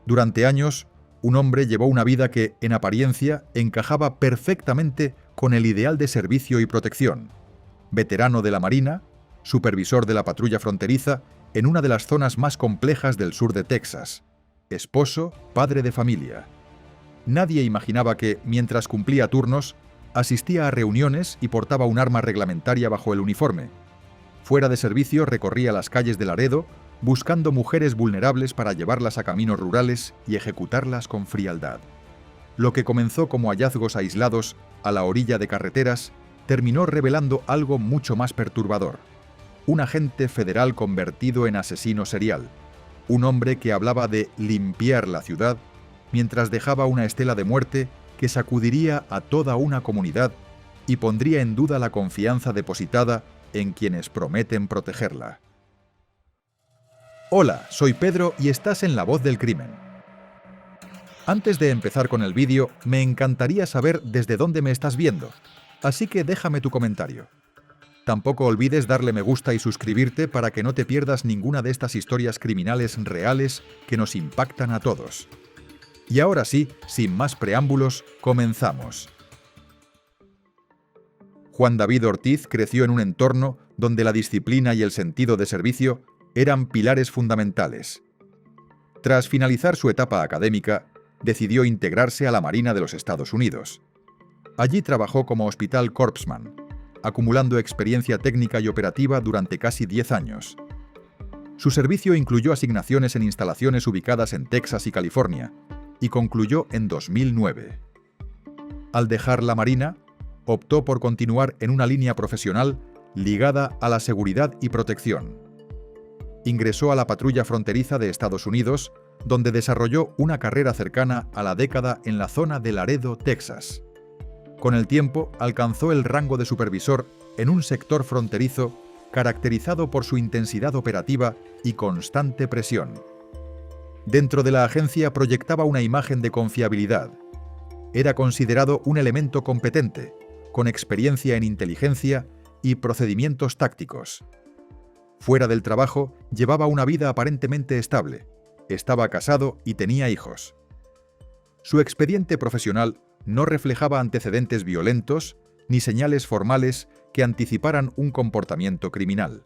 Durante años, un hombre llevó una vida que, en apariencia, encajaba perfectamente con el ideal de servicio y protección. Veterano de la Marina, supervisor de la patrulla fronteriza en una de las zonas más complejas del sur de Texas, esposo, padre de familia. Nadie imaginaba que, mientras cumplía turnos, asistía a reuniones y portaba un arma reglamentaria bajo el uniforme. Fuera de servicio recorría las calles de Laredo buscando mujeres vulnerables para llevarlas a caminos rurales y ejecutarlas con frialdad. Lo que comenzó como hallazgos aislados a la orilla de carreteras terminó revelando algo mucho más perturbador. Un agente federal convertido en asesino serial. Un hombre que hablaba de limpiar la ciudad mientras dejaba una estela de muerte que sacudiría a toda una comunidad y pondría en duda la confianza depositada en quienes prometen protegerla. Hola, soy Pedro y estás en La Voz del Crimen. Antes de empezar con el vídeo, me encantaría saber desde dónde me estás viendo, así que déjame tu comentario. Tampoco olvides darle me gusta y suscribirte para que no te pierdas ninguna de estas historias criminales reales que nos impactan a todos. Y ahora sí, sin más preámbulos, comenzamos. Juan David Ortiz creció en un entorno donde la disciplina y el sentido de servicio eran pilares fundamentales. Tras finalizar su etapa académica, decidió integrarse a la Marina de los Estados Unidos. Allí trabajó como Hospital Corpsman, acumulando experiencia técnica y operativa durante casi 10 años. Su servicio incluyó asignaciones en instalaciones ubicadas en Texas y California, y concluyó en 2009. Al dejar la Marina, optó por continuar en una línea profesional ligada a la seguridad y protección. Ingresó a la patrulla fronteriza de Estados Unidos, donde desarrolló una carrera cercana a la década en la zona de Laredo, Texas. Con el tiempo, alcanzó el rango de supervisor en un sector fronterizo caracterizado por su intensidad operativa y constante presión. Dentro de la agencia proyectaba una imagen de confiabilidad. Era considerado un elemento competente, con experiencia en inteligencia y procedimientos tácticos. Fuera del trabajo, llevaba una vida aparentemente estable. Estaba casado y tenía hijos. Su expediente profesional no reflejaba antecedentes violentos ni señales formales que anticiparan un comportamiento criminal.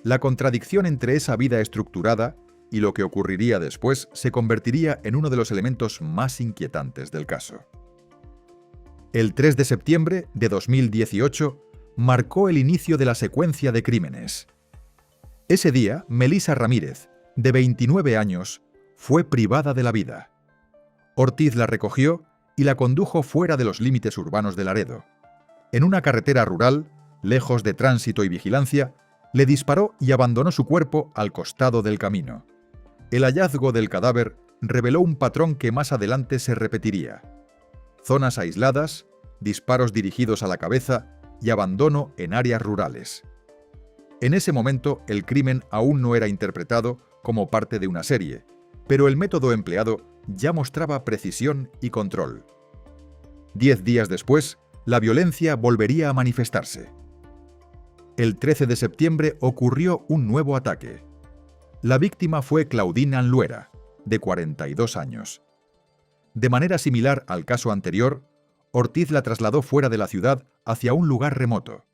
La contradicción entre esa vida estructurada y lo que ocurriría después se convertiría en uno de los elementos más inquietantes del caso. El 3 de septiembre de 2018 marcó el inicio de la secuencia de crímenes. Ese día, Melissa Ramírez, de 29 años, fue privada de la vida. Ortiz la recogió y la condujo fuera de los límites urbanos de Laredo. En una carretera rural, lejos de tránsito y vigilancia, le disparó y abandonó su cuerpo al costado del camino. El hallazgo del cadáver reveló un patrón que más adelante se repetiría. Zonas aisladas, disparos dirigidos a la cabeza y abandono en áreas rurales. En ese momento, el crimen aún no era interpretado como parte de una serie, pero el método empleado ya mostraba precisión y control. 10 días después, la violencia volvería a manifestarse. El 13 de septiembre ocurrió un nuevo ataque. La víctima fue Claudine Anluera, de 42 años. De manera similar al caso anterior, Ortiz la trasladó fuera de la ciudad hacia un lugar remoto.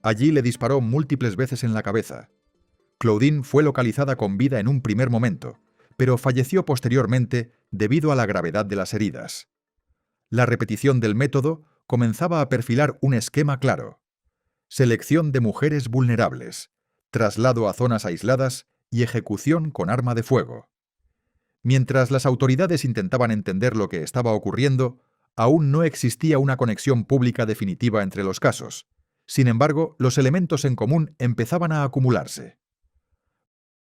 Allí le disparó múltiples veces en la cabeza. Claudine fue localizada con vida en un primer momento, pero falleció posteriormente debido a la gravedad de las heridas. La repetición del método comenzaba a perfilar un esquema claro: selección de mujeres vulnerables, traslado a zonas aisladas y ejecución con arma de fuego. Mientras las autoridades intentaban entender lo que estaba ocurriendo, aún no existía una conexión pública definitiva entre los casos. Sin embargo, los elementos en común empezaban a acumularse.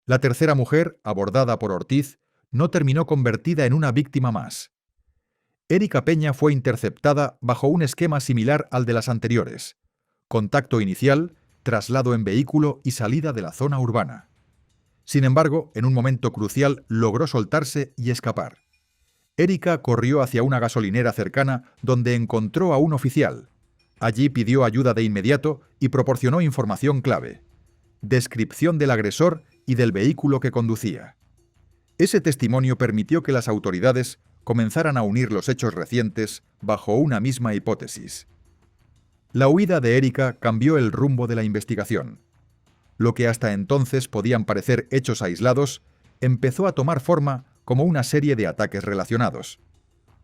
La tercera mujer, abordada por Ortiz, no terminó convertida en una víctima más. Erika Peña fue interceptada bajo un esquema similar al de las anteriores: contacto inicial, traslado en vehículo y salida de la zona urbana. Sin embargo, en un momento crucial logró soltarse y escapar. Erika corrió hacia una gasolinera cercana donde encontró a un oficial. Allí pidió ayuda de inmediato y proporcionó información clave: descripción del agresor y del vehículo que conducía. Ese testimonio permitió que las autoridades comenzaran a unir los hechos recientes bajo una misma hipótesis. La huida de Erika cambió el rumbo de la investigación. Lo que hasta entonces podían parecer hechos aislados, empezó a tomar forma como una serie de ataques relacionados.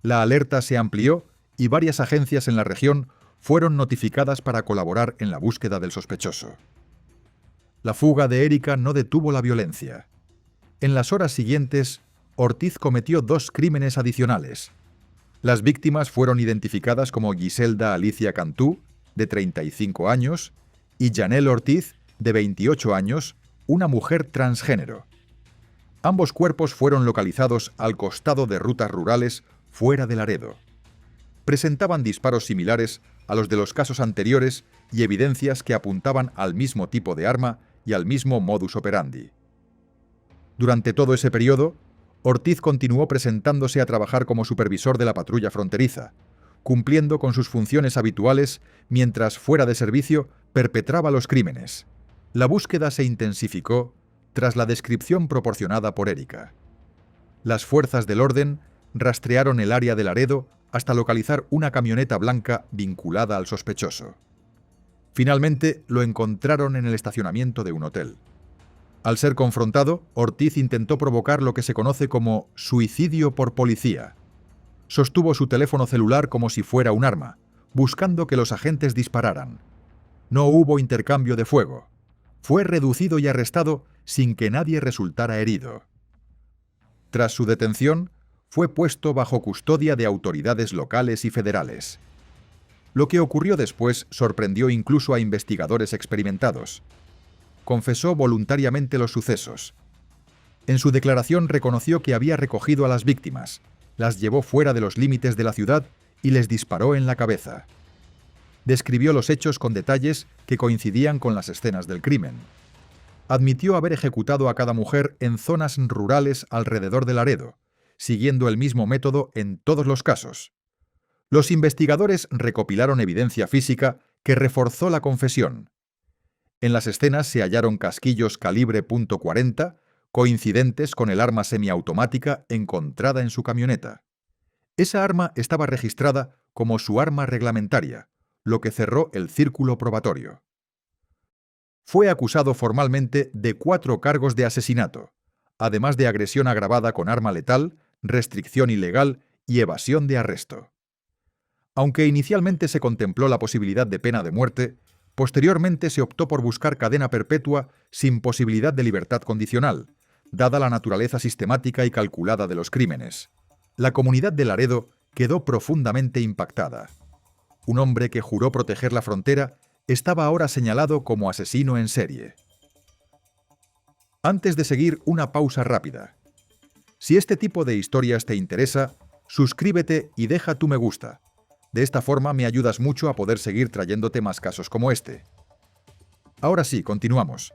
La alerta se amplió y varias agencias en la región fueron notificadas para colaborar en la búsqueda del sospechoso. La fuga de Erika no detuvo la violencia. En las horas siguientes, Ortiz cometió 2 crímenes adicionales. Las víctimas fueron identificadas como Giselda Alicia Cantú, de 35 años, y Janelle Ortiz, de 28 años, una mujer transgénero. Ambos cuerpos fueron localizados al costado de rutas rurales fuera de Laredo. Presentaban disparos similares a los de los casos anteriores y evidencias que apuntaban al mismo tipo de arma y al mismo modus operandi. Durante todo ese periodo, Ortiz continuó presentándose a trabajar como supervisor de la patrulla fronteriza, cumpliendo con sus funciones habituales mientras, fuera de servicio, perpetraba los crímenes. La búsqueda se intensificó tras la descripción proporcionada por Erika. Las fuerzas del orden rastrearon el área de Laredo hasta localizar una camioneta blanca vinculada al sospechoso. Finalmente, lo encontraron en el estacionamiento de un hotel. Al ser confrontado, Ortiz intentó provocar lo que se conoce como suicidio por policía. Sostuvo su teléfono celular como si fuera un arma, buscando que los agentes dispararan. No hubo intercambio de fuego. Fue reducido y arrestado sin que nadie resultara herido. Tras su detención, fue puesto bajo custodia de autoridades locales y federales. Lo que ocurrió después sorprendió incluso a investigadores experimentados. Confesó voluntariamente los sucesos. En su declaración reconoció que había recogido a las víctimas, las llevó fuera de los límites de la ciudad y les disparó en la cabeza. Describió los hechos con detalles que coincidían con las escenas del crimen. Admitió haber ejecutado a cada mujer en zonas rurales alrededor de Laredo, siguiendo el mismo método en todos los casos. Los investigadores recopilaron evidencia física que reforzó la confesión. En las escenas se hallaron casquillos calibre .40, coincidentes con el arma semiautomática encontrada en su camioneta. Esa arma estaba registrada como su arma reglamentaria, lo que cerró el círculo probatorio. Fue acusado formalmente de 4 cargos de asesinato, además de agresión agravada con arma letal, restricción ilegal y evasión de arresto. Aunque inicialmente se contempló la posibilidad de pena de muerte, posteriormente se optó por buscar cadena perpetua sin posibilidad de libertad condicional, dada la naturaleza sistemática y calculada de los crímenes. La comunidad de Laredo quedó profundamente impactada. Un hombre que juró proteger la frontera estaba ahora señalado como asesino en serie. Antes de seguir, una pausa rápida. Si este tipo de historias te interesa, suscríbete y deja tu me gusta. De esta forma me ayudas mucho a poder seguir trayéndote más casos como este. Ahora sí, continuamos.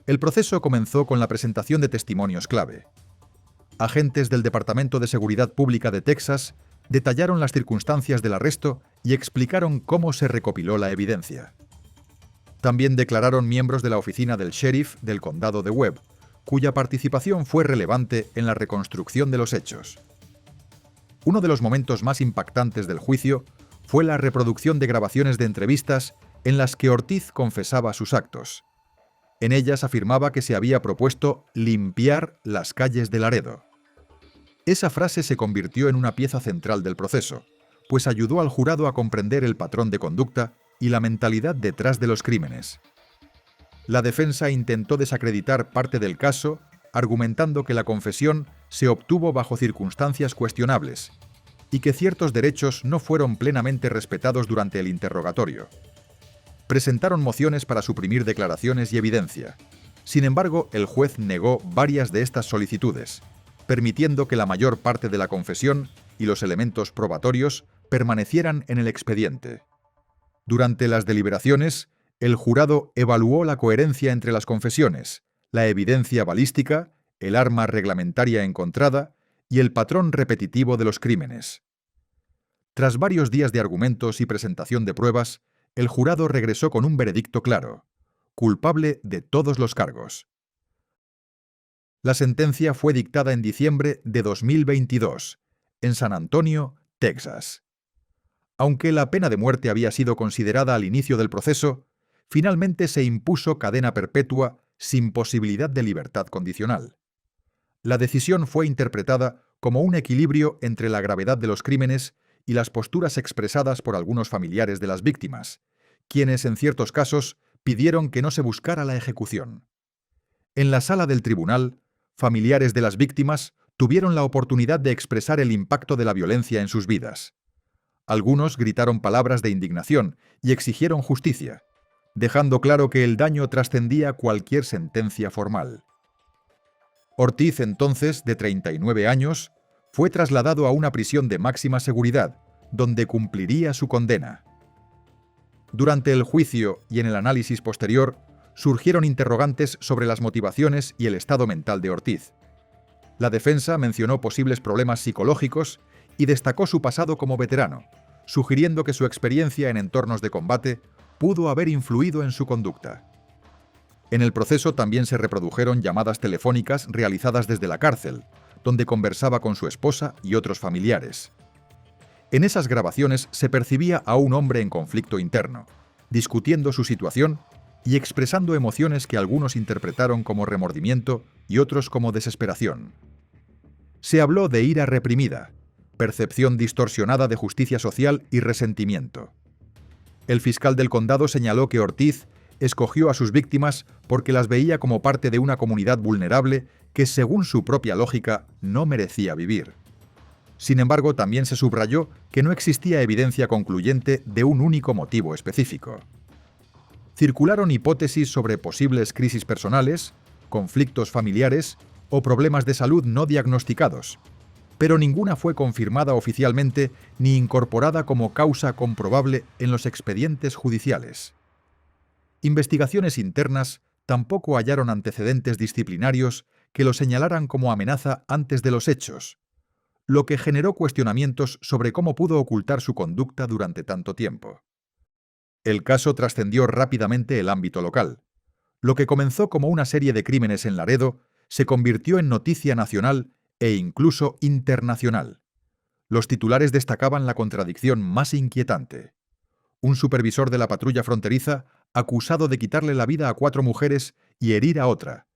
El proceso comenzó con la presentación de testimonios clave. Agentes del Departamento de Seguridad Pública de Texas detallaron las circunstancias del arresto y explicaron cómo se recopiló la evidencia. También declararon miembros de la oficina del sheriff del condado de Webb, cuya participación fue relevante en la reconstrucción de los hechos. Uno de los momentos más impactantes del juicio fue la reproducción de grabaciones de entrevistas en las que Ortiz confesaba sus actos. En ellas afirmaba que se había propuesto limpiar las calles de Laredo. Esa frase se convirtió en una pieza central del proceso, pues ayudó al jurado a comprender el patrón de conducta y la mentalidad detrás de los crímenes. La defensa intentó desacreditar parte del caso, argumentando que la confesión se obtuvo bajo circunstancias cuestionables y que ciertos derechos no fueron plenamente respetados durante el interrogatorio. Presentaron mociones para suprimir declaraciones y evidencia. Sin embargo, el juez negó varias de estas solicitudes, permitiendo que la mayor parte de la confesión y los elementos probatorios permanecieran en el expediente. Durante las deliberaciones, el jurado evaluó la coherencia entre las confesiones, la evidencia balística, el arma reglamentaria encontrada y el patrón repetitivo de los crímenes. Tras varios días de argumentos y presentación de pruebas, el jurado regresó con un veredicto claro: culpable de todos los cargos. La sentencia fue dictada en diciembre de 2022, en San Antonio, Texas. Aunque la pena de muerte había sido considerada al inicio del proceso, finalmente se impuso cadena perpetua sin posibilidad de libertad condicional. La decisión fue interpretada como un equilibrio entre la gravedad de los crímenes y las posturas expresadas por algunos familiares de las víctimas, quienes en ciertos casos pidieron que no se buscara la ejecución. En la sala del tribunal, familiares de las víctimas tuvieron la oportunidad de expresar el impacto de la violencia en sus vidas. Algunos gritaron palabras de indignación y exigieron justicia, dejando claro que el daño trascendía cualquier sentencia formal. Ortiz, entonces de 39 años, fue trasladado a una prisión de máxima seguridad, donde cumpliría su condena. Durante el juicio y en el análisis posterior, surgieron interrogantes sobre las motivaciones y el estado mental de Ortiz. La defensa mencionó posibles problemas psicológicos y destacó su pasado como veterano, sugiriendo que su experiencia en entornos de combate pudo haber influido en su conducta. En el proceso también se reprodujeron llamadas telefónicas realizadas desde la cárcel, donde conversaba con su esposa y otros familiares. En esas grabaciones se percibía a un hombre en conflicto interno, discutiendo su situación y expresando emociones que algunos interpretaron como remordimiento y otros como desesperación. Se habló de ira reprimida, percepción distorsionada de justicia social y resentimiento. El fiscal del condado señaló que Ortiz escogió a sus víctimas porque las veía como parte de una comunidad vulnerable que, según su propia lógica, no merecía vivir. Sin embargo, también se subrayó que no existía evidencia concluyente de un único motivo específico. Circularon hipótesis sobre posibles crisis personales, conflictos familiares o problemas de salud no diagnosticados, pero ninguna fue confirmada oficialmente ni incorporada como causa comprobable en los expedientes judiciales. Investigaciones internas tampoco hallaron antecedentes disciplinarios que lo señalaran como amenaza antes de los hechos, lo que generó cuestionamientos sobre cómo pudo ocultar su conducta durante tanto tiempo. El caso trascendió rápidamente el ámbito local. Lo que comenzó como una serie de crímenes en Laredo se convirtió en noticia nacional e incluso internacional. Los titulares destacaban la contradicción más inquietante. Un supervisor de la patrulla fronteriza acusado de quitarle la vida a 4 mujeres y herir a otra,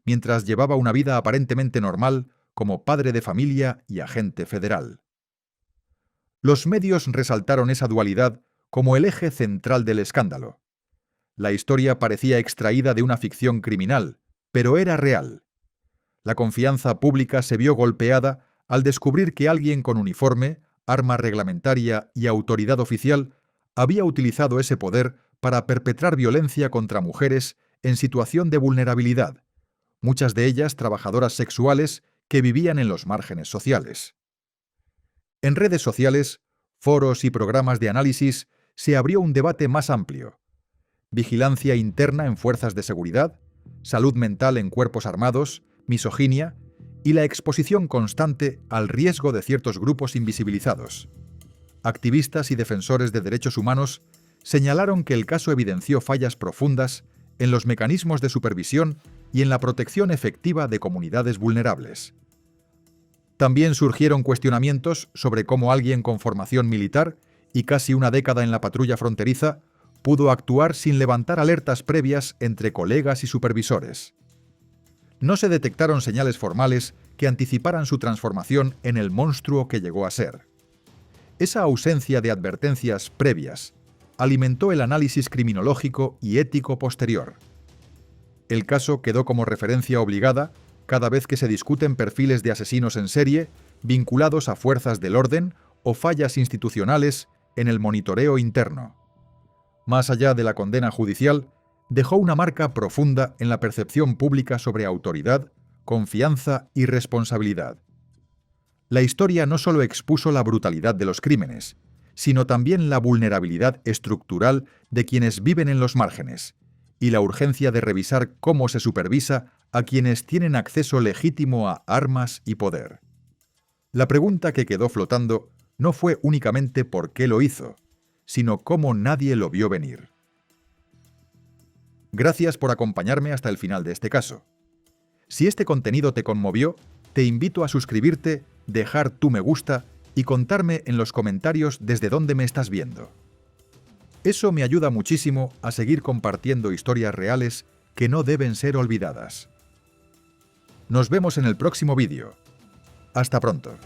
mientras llevaba una vida aparentemente normal como padre de familia y agente federal. Los medios resaltaron esa dualidad como el eje central del escándalo. La historia parecía extraída de una ficción criminal, pero era real. La confianza pública se vio golpeada al descubrir que alguien con uniforme, arma reglamentaria y autoridad oficial había utilizado ese poder para perpetrar violencia contra mujeres en situación de vulnerabilidad, muchas de ellas trabajadoras sexuales que vivían en los márgenes sociales. En redes sociales, foros y programas de análisis se abrió un debate más amplio: vigilancia interna en fuerzas de seguridad, salud mental en cuerpos armados, misoginia y la exposición constante al riesgo de ciertos grupos invisibilizados. Activistas y defensores de derechos humanos señalaron que el caso evidenció fallas profundas en los mecanismos de supervisión y en la protección efectiva de comunidades vulnerables. También surgieron cuestionamientos sobre cómo alguien con formación militar y casi una década en la patrulla fronteriza pudo actuar sin levantar alertas previas entre colegas y supervisores. No se detectaron señales formales que anticiparan su transformación en el monstruo que llegó a ser. Esa ausencia de advertencias previas alimentó el análisis criminológico y ético posterior. El caso quedó como referencia obligada cada vez que se discuten perfiles de asesinos en serie vinculados a fuerzas del orden o fallas institucionales en el monitoreo interno. Más allá de la condena judicial, dejó una marca profunda en la percepción pública sobre autoridad, confianza y responsabilidad. La historia no solo expuso la brutalidad de los crímenes, sino también la vulnerabilidad estructural de quienes viven en los márgenes y la urgencia de revisar cómo se supervisa a quienes tienen acceso legítimo a armas y poder. La pregunta que quedó flotando no fue únicamente por qué lo hizo, sino cómo nadie lo vio venir. Gracias por acompañarme hasta el final de este caso. Si este contenido te conmovió, te invito a suscribirte, dejar tu me gusta y contarme en los comentarios desde dónde me estás viendo. Eso me ayuda muchísimo a seguir compartiendo historias reales que no deben ser olvidadas. Nos vemos en el próximo vídeo. Hasta pronto.